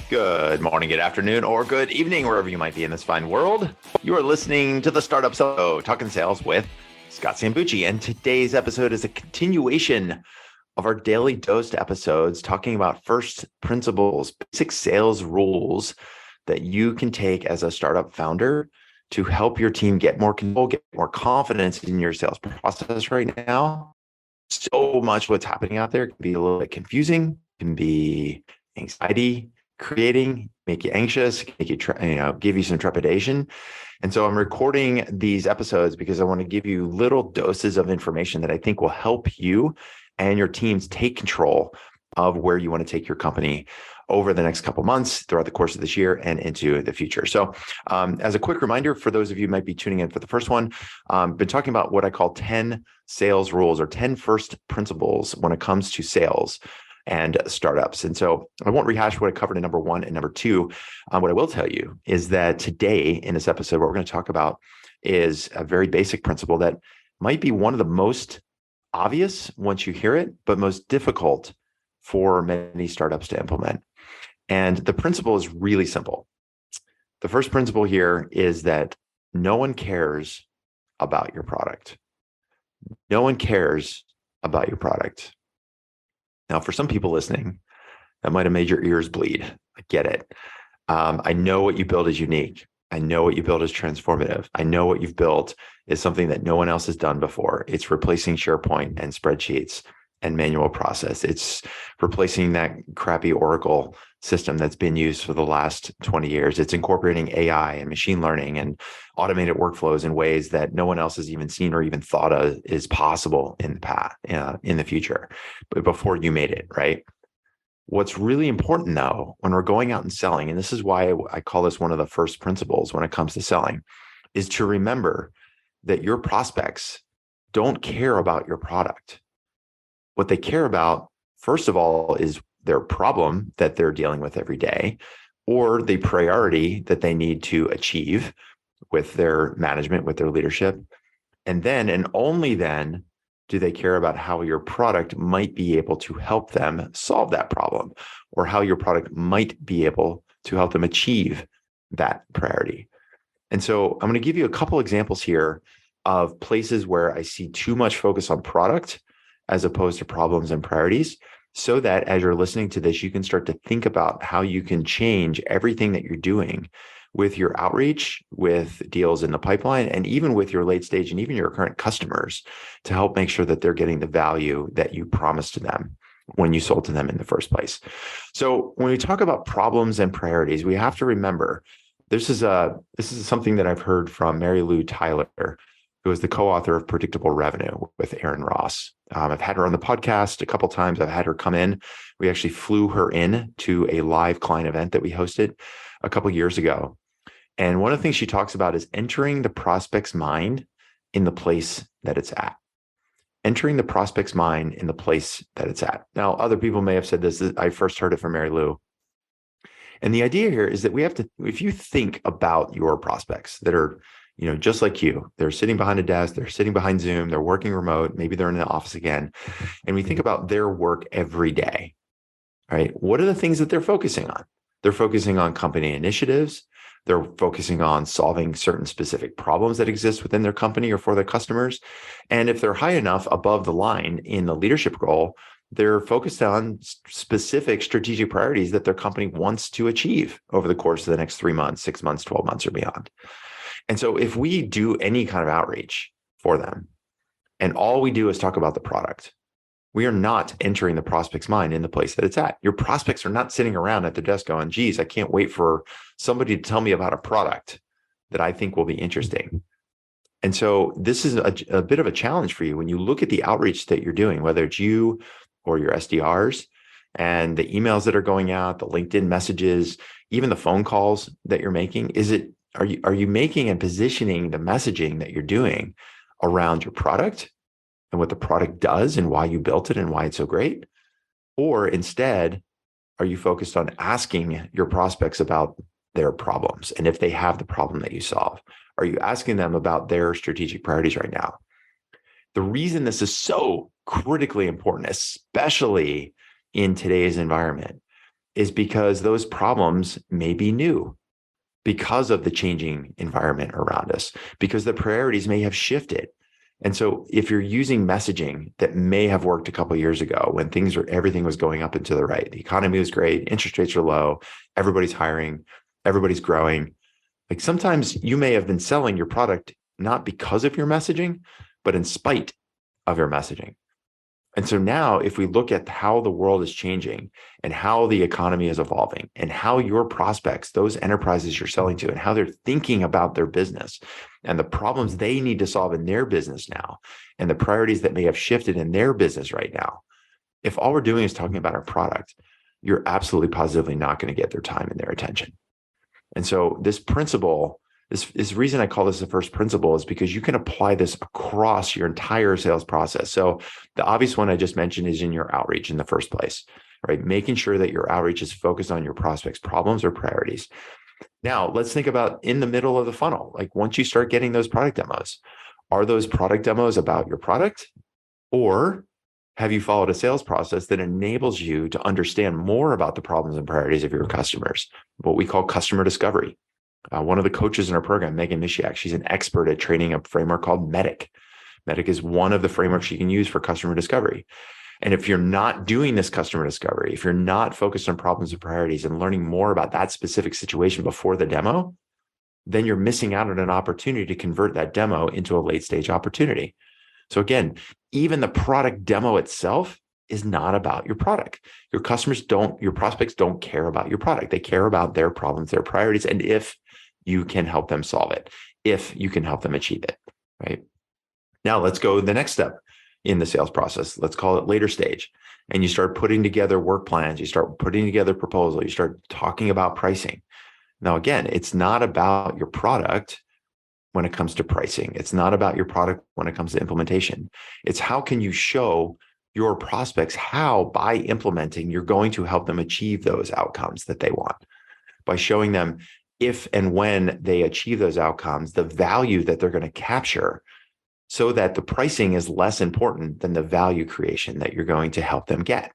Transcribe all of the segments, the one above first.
Good morning, good afternoon, or good evening, wherever you might be in this fine world. You are listening to the Startup Show, Talking Sales with Scott Sambucci. And today's episode is a continuation of our daily dose episodes, talking about first principles, basic sales rules that you can take as a startup founder to help your team get more control, get more confidence in your sales process right now. So much what's happening out there can be a little bit confusing, can be anxiety creating, make you anxious, make you give you some trepidation. And so I'm recording these episodes because I want to give you little doses of information that I think will help you and your teams take control of where you want to take your company over the next couple months, throughout the course of this year and into the future. So as a quick reminder, for those of you who might be tuning in for the first one, I've been talking about what I call 10 sales rules or 10 first principles when it comes to sales and startups. And so I won't rehash what I covered in number one and number two. What I will tell you is that today in this episode, what we're going to talk about is a very basic principle that might be one of the most obvious once you hear it, but most difficult for many startups to implement. And the principle is really simple. The first principle here is that no one cares about your product. No one cares about your product. Now, for some people listening, that might have made your ears bleed. I get it. I know what you build is unique. I know what you build is transformative. I know what you've built is something that no one else has done before. It's replacing SharePoint and spreadsheets and manual process. It's replacing that crappy Oracle system that's been used for the last 20 years. It's incorporating AI and machine learning and automated workflows in ways that no one else has even seen or even thought of is possible in the past, in the future, but before you made it, right? What's really important though, when we're going out and selling, and this is why I call this one of the first principles when it comes to selling, is to remember that your prospects don't care about your product. What they care about, first of all, is their problem that they're dealing with every day, or the priority that they need to achieve with their management, with their leadership. And then, and only then, do they care about how your product might be able to help them solve that problem, or how your product might be able to help them achieve that priority. And so I'm going to give you a couple examples here of places where I see too much focus on product as opposed to problems and priorities, so that as you're listening to this, you can start to think about how you can change everything that you're doing with your outreach, with deals in the pipeline, and even with your late stage and even your current customers to help make sure that they're getting the value that you promised to them when you sold to them in the first place. So when we talk about problems and priorities, we have to remember this is something that I've heard from Mary Lou Tyler, who is the co-author of Predictable Revenue with Aaron Ross. I've had her on the podcast a couple of times. I've had her come in. We actually flew her in to a live client event that we hosted a couple of years ago. And one of the things she talks about is entering the prospect's mind in the place that it's at. Entering the prospect's mind in the place that it's at. Now, other people may have said this. I first heard it from Mary Lou. And the idea here is that we have to, if you think about your prospects that are, just like you, they're sitting behind a desk, they're sitting behind Zoom, they're working remote, maybe they're in the office again, and we think about their work every day, right? What are the things that they're focusing on? They're focusing on company initiatives. They're focusing on solving certain specific problems that exist within their company or for their customers. And if they're high enough above the line in the leadership role, they're focused on specific strategic priorities that their company wants to achieve over the course of the next 3 months, 6 months, 12 months, or beyond. And so if we do any kind of outreach for them, and all we do is talk about the product, we are not entering the prospect's mind in the place that it's at. Your prospects are not sitting around at their desk going, geez, I can't wait for somebody to tell me about a product that I think will be interesting. And so this is a bit of a challenge for you when you look at the outreach that you're doing, whether it's you or your SDRs, and the emails that are going out, the LinkedIn messages, even the phone calls that you're making. Are you making and positioning the messaging that you're doing around your product and what the product does and why you built it and why it's so great? Or instead, are you focused on asking your prospects about their problems and if they have the problem that you solve? Are you asking them about their strategic priorities right now? The reason this is so critically important, especially in today's environment, is because those problems may be new because of the changing environment around us, because the priorities may have shifted. And so if you're using messaging that may have worked a couple of years ago when everything was going up and to the right, the economy was great, interest rates are low, everybody's hiring, everybody's growing. Like sometimes you may have been selling your product not because of your messaging, but in spite of your messaging. And so now if we look at how the world is changing and how the economy is evolving and how your prospects, those enterprises you're selling to, and how they're thinking about their business and the problems they need to solve in their business now, and the priorities that may have shifted in their business right now, if all we're doing is talking about our product, you're absolutely positively not going to get their time and their attention. And so this principle, this reason I call this the first principle is because you can apply this across your entire sales process. So the obvious one I just mentioned is in your outreach in the first place, right? Making sure that your outreach is focused on your prospects' problems or priorities. Now, let's think about in the middle of the funnel. Like once you start getting those product demos, are those product demos about your product? Or have you followed a sales process that enables you to understand more about the problems and priorities of your customers, what we call customer discovery? One of the coaches in our program, Megan Mishiak, she's an expert at training a framework called MEDDIC. MEDDIC is one of the frameworks you can use for customer discovery. And if you're not doing this customer discovery, if you're not focused on problems and priorities and learning more about that specific situation before the demo, then you're missing out on an opportunity to convert that demo into a late stage opportunity. So again, even the product demo itself is not about your product. Your prospects don't care about your product. They care about their problems, their priorities, and if you can help them solve it, if you can help them achieve it, right? Now let's go the next step in the sales process. Let's call it later stage. And you start putting together work plans, you start putting together proposal, you start talking about pricing. Now, again, it's not about your product when it comes to pricing. It's not about your product when it comes to implementation. It's how can you show your prospects how by implementing, you're going to help them achieve those outcomes that they want. By showing them if and when they achieve those outcomes, the value that they're going to capture so that the pricing is less important than the value creation that you're going to help them get.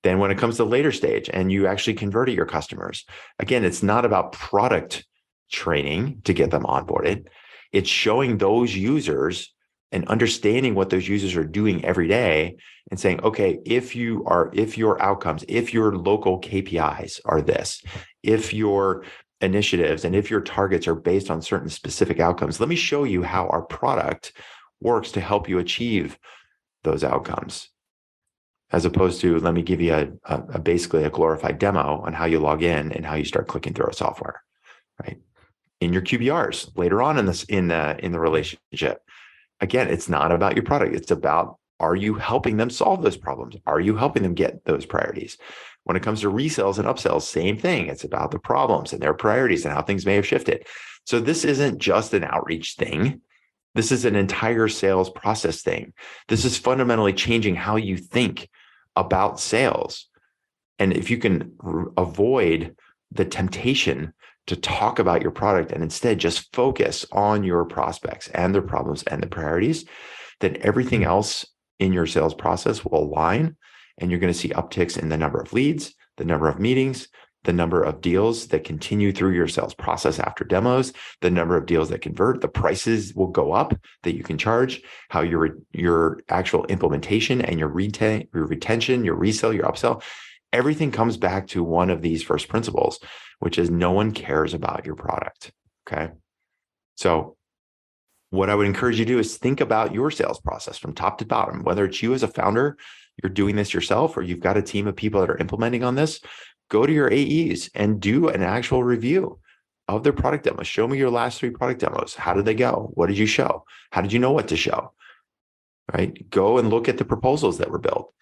Then when it comes to later stage and you actually converted your customers, again, it's not about product training to get them onboarded. It's showing those users and understanding what those users are doing every day and saying, okay, if your outcomes, if your local KPIs are this, if your initiatives and if your targets are based on certain specific outcomes, let me show you how our product works to help you achieve those outcomes. As opposed to, let me give you basically a glorified demo on how you log in and how you start clicking through our software, right? In your QBRs later on in the relationship. Again, it's not about your product. It's about, are you helping them solve those problems? Are you helping them get those priorities? When it comes to resells and upsells, same thing. It's about the problems and their priorities and how things may have shifted. So this isn't just an outreach thing. This is an entire sales process thing. This is fundamentally changing how you think about sales. And if you can avoid the temptation to talk about your product and instead just focus on your prospects and their problems and the priorities, then everything else in your sales process will align, and you're going to see upticks in the number of leads, the number of meetings, the number of deals that continue through your sales process after demos, the number of deals that convert, the prices will go up that you can charge, how your actual implementation and your retention, your resale, your upsell, everything comes back to one of these first principles, which is no one cares about your product. Okay. So what I would encourage you to do is think about your sales process from top to bottom, whether it's you as a founder, you're doing this yourself, or you've got a team of people that are implementing on this. Go to your AEs and do an actual review of their product demos. Show me your last 3 product demos. How did they go? What did you show? How did you know what to show? Right? Go and look at the proposals that were built.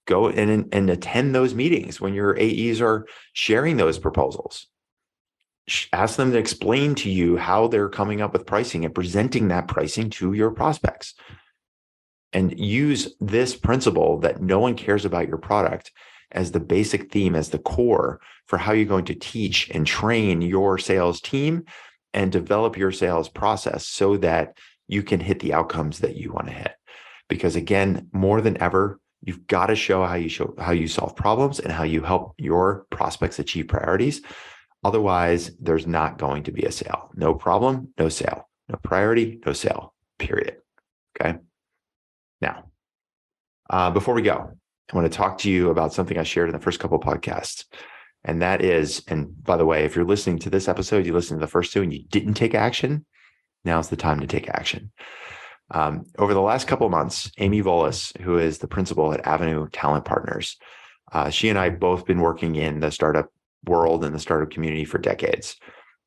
Go and attend those meetings when your AEs are sharing those proposals. Ask them to explain to you how they're coming up with pricing and presenting that pricing to your prospects. And use this principle that no one cares about your product as the basic theme, as the core for how you're going to teach and train your sales team and develop your sales process so that you can hit the outcomes that you want to hit. Because again, more than ever, You've got to show how you solve problems and how you help your prospects achieve priorities. Otherwise, there's not going to be a sale. No problem, no sale. No priority, no sale, period. Okay. Now, before we go, I want to talk to you about something I shared in the first couple of podcasts. And that is, and by the way, if you're listening to this episode, you listened to the first two and you didn't take action, now's the time to take action. Over the last couple of months, Amy Volas, who is the principal at Avenue Talent Partners, she and I both been working in the startup world and the startup community for decades.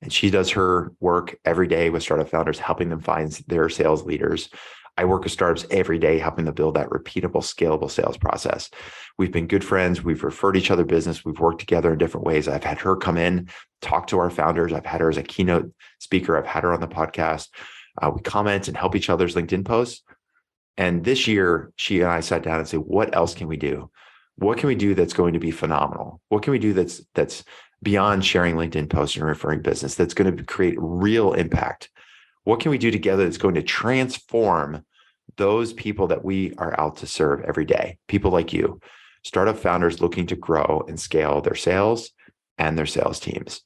And she does her work every day with startup founders, helping them find their sales leaders. I work with startups every day, helping them build that repeatable, scalable sales process. We've been good friends. We've referred each other business. We've worked together in different ways. I've had her come in, talk to our founders. I've had her as a keynote speaker. I've had her on the podcast. We comment and help each other's LinkedIn posts. And this year, she and I sat down and said, what else can we do? What can we do that's going to be phenomenal? What can we do that's beyond sharing LinkedIn posts and referring business, that's going to create real impact? What can we do together that's going to transform those people that we are out to serve every day? People like you, startup founders looking to grow and scale their sales and their sales teams.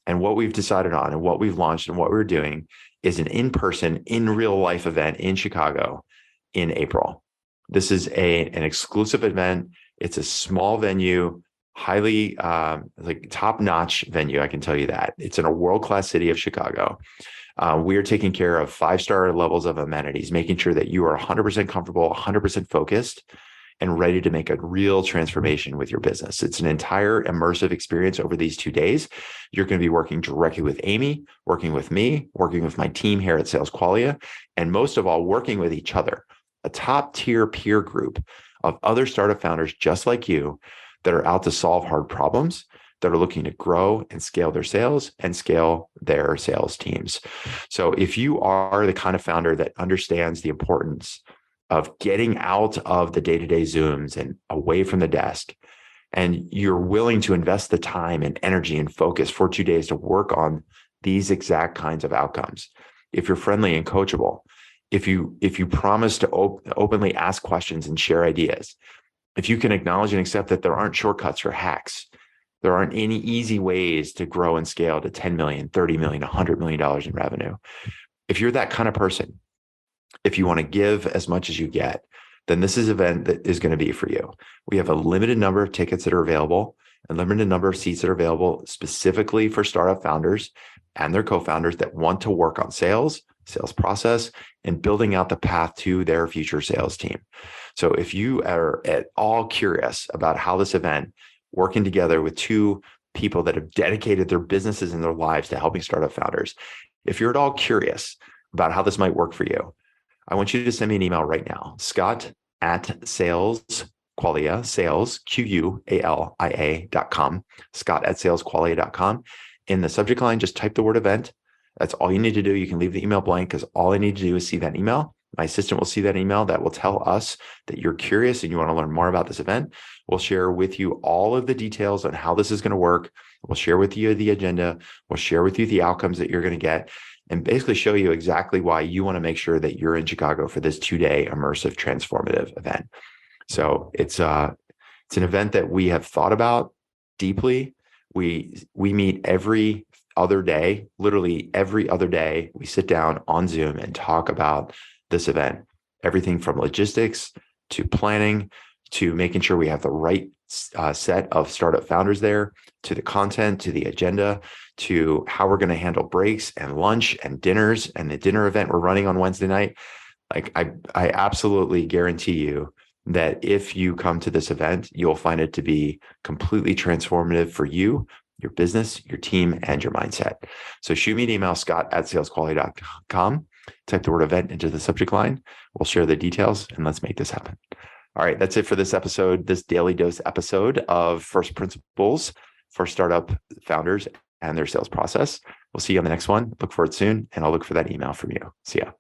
And what we've decided on and what we've launched and what we're doing is an in-person, in real life event in Chicago in April. This is an exclusive event. It's a small venue, highly top-notch venue. I can tell you that. It's in a world-class city of Chicago. We are taking care of 5-star levels of amenities, making sure that you are 100% comfortable, 100% focused, and ready to make a real transformation with your business. It's an entire immersive experience over these 2 days. You're going to be working directly with Amy, working with me, working with my team here at Sales Qualia, and most of all, working with each other, a top-tier peer group of other startup founders just like you that are out to solve hard problems, that are looking to grow and scale their sales and scale their sales teams. So if you are the kind of founder that understands the importance of getting out of the day-to-day Zooms and away from the desk, and you're willing to invest the time and energy and focus for 2 days to work on these exact kinds of outcomes, if you're friendly and coachable, if you promise to openly ask questions and share ideas, if you can acknowledge and accept that there aren't shortcuts or hacks, there aren't any easy ways to grow and scale to 10 million, 30 million, $100 million in revenue. If you're that kind of person, if you want to give as much as you get, then this is an event that is going to be for you. We have a limited number of tickets that are available, a limited number of seats that are available specifically for startup founders and their co-founders that want to work on sales process, and building out the path to their future sales team. So if you are at all curious about how this event, working together with two people that have dedicated their businesses and their lives to helping startup founders, if you're at all curious about how this might work for you, I want you to send me an email right now, Scott@salesqualia, sales, Qualia.com, Scott@salesqualia.com. In the subject line, just type the word event. That's all you need to do. You can leave the email blank because all I need to do is see that email. My assistant will see that email. That will tell us that you're curious and you want to learn more about this event. We'll share with you all of the details on how this is going to work. We'll share with you the agenda. We'll share with you the outcomes that you're going to get and basically show you exactly why you want to make sure that you're in Chicago for this 2-day immersive transformative event. So it's an event that we have thought about deeply. We meet every other day, literally every other day. We sit down on Zoom and talk about this event, everything from logistics to planning to making sure we have the right set of startup founders there, to the content, to the agenda, to how we're going to handle breaks and lunch and dinners and the dinner event we're running on Wednesday night. Like I absolutely guarantee you that if you come to this event, you'll find it to be completely transformative for you, your business, your team, and your mindset. So shoot me an email, Scott@salesqualia.com. Type the word event into the subject line. We'll share the details and let's make this happen. All right, that's it for this episode, this Daily Dose episode of First Principles for Startup Founders and Their Sales Process. We'll see you on the next one. Look for it soon, and I'll look for that email from you. See ya.